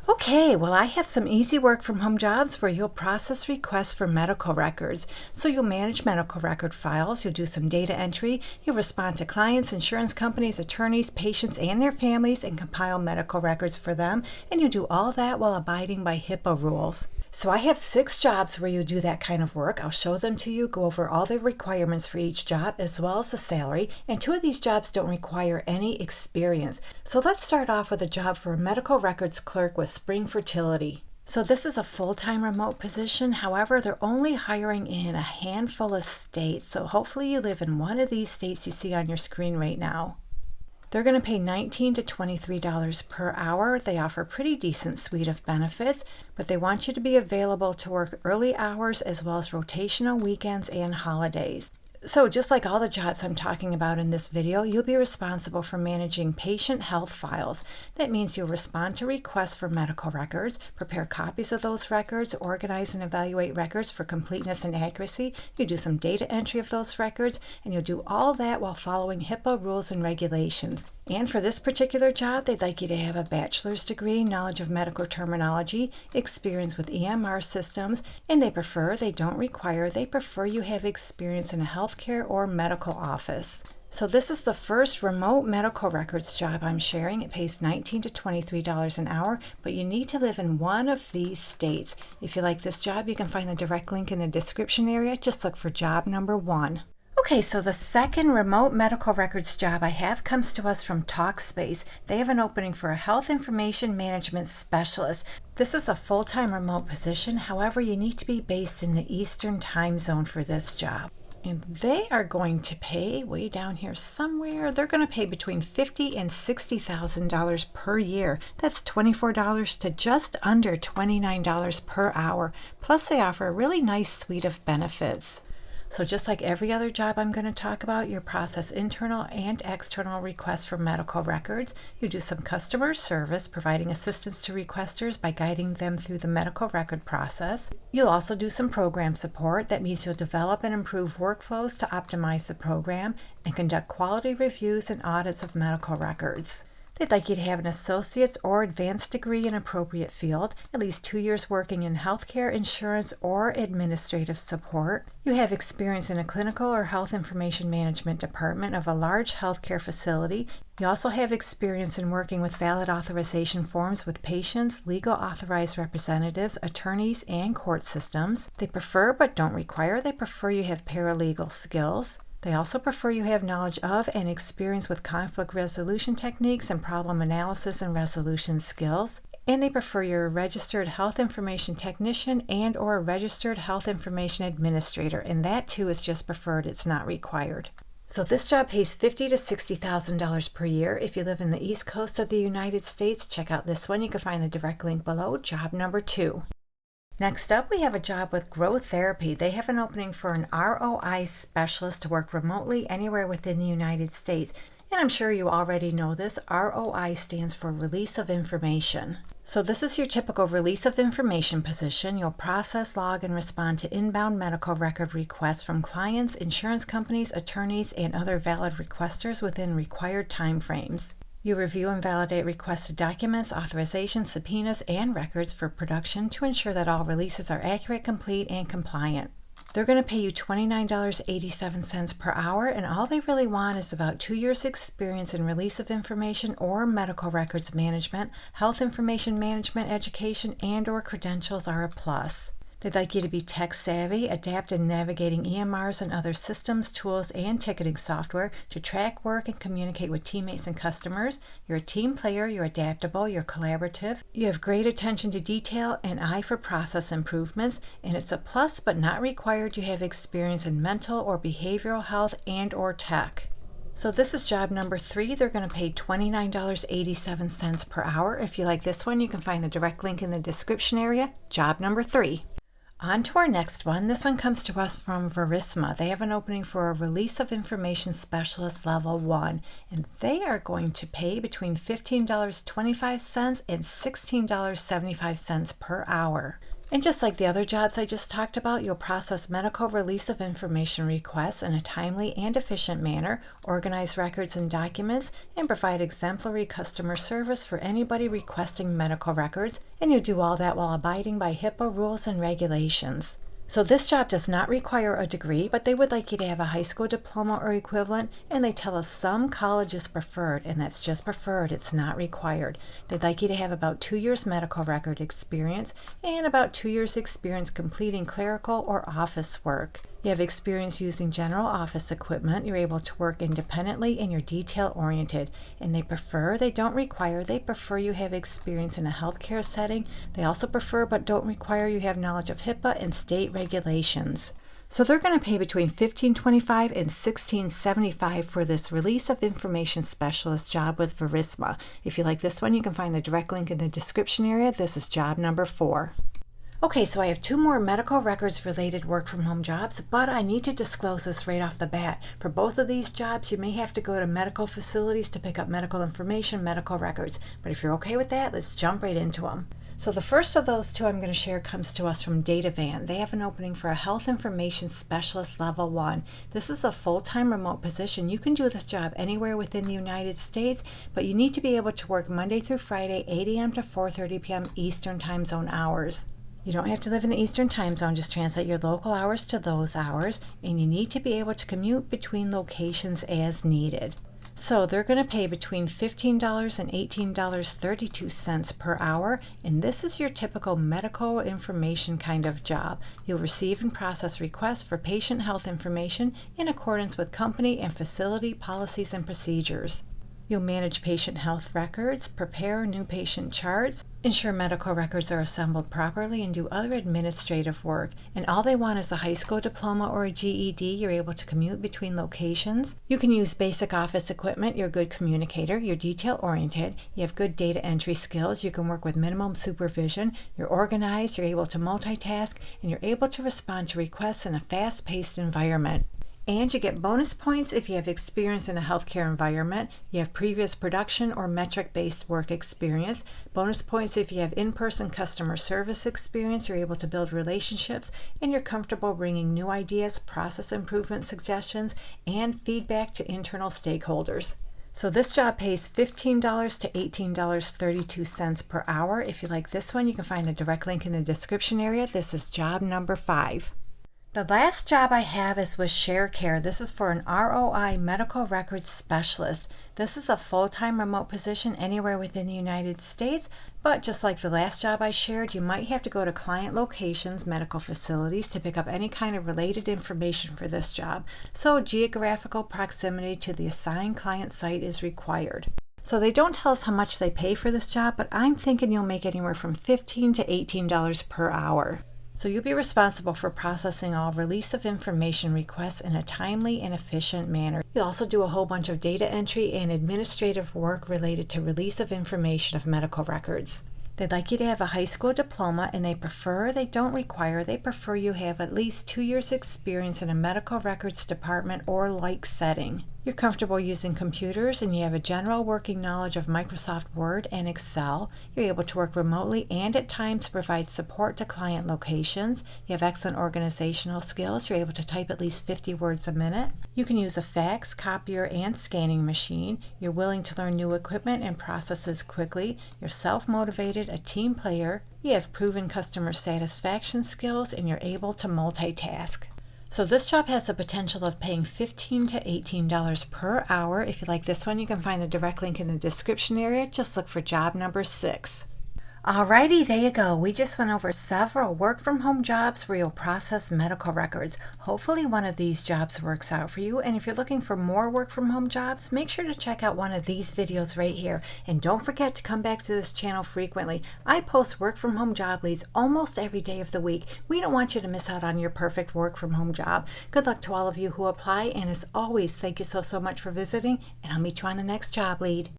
Okay, well, I have some easy work from home jobs where you'll process requests for medical records. So you'll manage medical record files, you'll do some data entry, you'll respond to clients, insurance companies, attorneys, patients, and their families, and compile medical records for them. And you do all that while abiding by HIPAA rules. So I have 6 jobs where you do that kind of work. I'll show them to you, go over all the requirements for each job as well as the salary. And 2 of these jobs don't require any experience. So let's start off with a job for a medical records clerk with Spring Fertility. So this is a full-time remote position. However, they're only hiring in a handful of states. So hopefully you live in one of these states you see on your screen right now. They're going to pay $19 to $23 per hour. They offer a pretty decent suite of benefits, but they want you to be available to work early hours as well as rotational weekends and holidays. So just like all the jobs I'm talking about in this video, you'll be responsible for managing patient health files. That means you'll respond to requests for medical records, prepare copies of those records, organize and evaluate records for completeness and accuracy. You do some data entry of those records, and you'll do all that while following HIPAA rules and regulations. And for this particular job, they'd like you to have a bachelor's degree, knowledge of medical terminology, experience with EMR systems, and they don't require you have experience in a healthcare or medical office. So this is the first remote medical records job I'm sharing. It pays $19 to $23 an hour, but you need to live in one of these states. If you like this job, you can find the direct link in the description area. Just look for job number 1. Okay, so the second remote medical records job I have comes to us from Talkspace. They have an opening for a health information management specialist. This is a full-time remote position. However, you need to be based in the Eastern time zone for this job. And they are going to pay, way down here somewhere, they're going to pay between $50,000 and $60,000 per year. That's $24 to just under $29 per hour. Plus, they offer a really nice suite of benefits. So just like every other job I'm going to talk about, you process internal and external requests for medical records. You do some customer service, providing assistance to requesters by guiding them through the medical record process. You'll also do some program support. That means you'll develop and improve workflows to optimize the program and conduct quality reviews and audits of medical records. They'd like you to have an associate's or advanced degree in appropriate field, at least 2 years working in healthcare, insurance, or administrative support. You have experience in a clinical or health information management department of a large healthcare facility. You also have experience in working with valid authorization forms with patients, legal authorized representatives, attorneys, and court systems. They prefer but don't require. They prefer you have paralegal skills. They also prefer you have knowledge of and experience with conflict resolution techniques and problem analysis and resolution skills. And they prefer you're a registered health information technician and or a registered health information administrator. And that too is just preferred, it's not required. So this job pays $50,000 to $60,000 per year. If you live in the East Coast of the United States, check out this one. You can find the direct link below, job number 2. Next up, we have a job with Grow Therapy. They have an opening for an ROI specialist to work remotely anywhere within the United States. And I'm sure you already know this. ROI stands for Release of Information. So this is your typical release of information position. You'll process, log, and respond to inbound medical record requests from clients, insurance companies, attorneys, and other valid requesters within required timeframes. You review and validate requested documents, authorizations, subpoenas, and records for production to ensure that all releases are accurate, complete, and compliant. They're going to pay you $29.87 per hour, and all they really want is about 2 years experience in release of information or medical records management, health information management education, and or credentials are a plus. They'd like you to be tech savvy, adept in navigating EMRs and other systems, tools, and ticketing software to track work and communicate with teammates and customers. You're a team player, you're adaptable, you're collaborative, you have great attention to detail and eye for process improvements, and it's a plus but not required you have experience in mental or behavioral health and or tech. So this is job number 3. They're going to pay $29.87 per hour. If you like this one, you can find the direct link in the description area, job number 3. On to our next one. This one comes to us from Verisma. They have an opening for a Release of Information Specialist Level 1, and they are going to pay between $15.25 and $16.75 per hour. And just like the other jobs I just talked about, you'll process medical release of information requests in a timely and efficient manner, organize records and documents, and provide exemplary customer service for anybody requesting medical records, and you do all that while abiding by HIPAA rules and regulations. So this job does not require a degree, but they would like you to have a high school diploma or equivalent, and they tell us some college is preferred, and that's just preferred, it's not required. They'd like you to have about 2 years medical record experience and about 2 years experience completing clerical or office work. You have experience using general office equipment, you're able to work independently, and you're detail-oriented. And they don't require, they prefer you have experience in a healthcare setting. They also prefer but don't require you have knowledge of HIPAA and state regulations. So they're going to pay between $15.25 and $16.75 for this release of information specialist job with Verisma. If you like this one, you can find the direct link in the description area. This is job number 4. Okay, so I have 2 more medical records related work from home jobs, but I need to disclose this right off the bat. For both of these jobs, you may have to go to medical facilities to pick up medical information, medical records. But if you're okay with that, let's jump right into them. So the first of those 2 I'm going to share comes to us from Datavan. They have an opening for a health information specialist level 1. This is a full-time remote position. You can do this job anywhere within the United States, but you need to be able to work Monday through Friday, 8 a.m. to 4:30 p.m. Eastern Time Zone hours. You don't have to live in the Eastern Time Zone, just translate your local hours to those hours, and you need to be able to commute between locations as needed. So they're going to pay between $15 and $18.32 per hour, and this is your typical medical information kind of job. You'll receive and process requests for patient health information in accordance with company and facility policies and procedures. You'll manage patient health records, prepare new patient charts, ensure medical records are assembled properly, and do other administrative work. And all they want is a high school diploma or a GED. You're able to commute between locations. You can use basic office equipment. You're a good communicator. You're detail-oriented. You have good data entry skills. You can work with minimum supervision. You're organized. You're able to multitask, and you're able to respond to requests in a fast-paced environment. And you get bonus points if you have experience in a healthcare environment, you have previous production or metric-based work experience, bonus points if you have in-person customer service experience, you're able to build relationships, and you're comfortable bringing new ideas, process improvement suggestions, and feedback to internal stakeholders. So this job pays $15 to $18.32 per hour. If you like this one, you can find the direct link in the description area. This is job number 5. The last job I have is with Sharecare. This is for an ROI medical records specialist. This is a full-time remote position anywhere within the United States, but just like the last job I shared, you might have to go to client locations, medical facilities, to pick up any kind of related information for this job. So geographical proximity to the assigned client site is required. So they don't tell us how much they pay for this job, but I'm thinking you'll make anywhere from $15 to $18 per hour. So you'll be responsible for processing all release of information requests in a timely and efficient manner. You'll also do a whole bunch of data entry and administrative work related to release of information of medical records. They'd like you to have a high school diploma, and they don't require you have at least 2 years experience in a medical records department or like setting. You're comfortable using computers, and you have a general working knowledge of Microsoft Word and Excel. You're able to work remotely and at times provide support to client locations. You have excellent organizational skills. You're able to type at least 50 words a minute. You can use a fax, copier, and scanning machine. You're willing to learn new equipment and processes quickly. You're self-motivated, a team player. You have proven customer satisfaction skills, and you're able to multitask. So this job has the potential of paying $15 to $18 per hour. If you like this one, you can find the direct link in the description area. Just look for job number 6. Alrighty, there you go. We just went over several work from home jobs where you'll process medical records. Hopefully one of these jobs works out for you. And if you're looking for more work from home jobs, make sure to check out one of these videos right here. And don't forget to come back to this channel frequently. I post work from home job leads almost every day of the week. We don't want you to miss out on your perfect work from home job. Good luck to all of you who apply. And as always, thank you so much for visiting. And I'll meet you on the next job lead.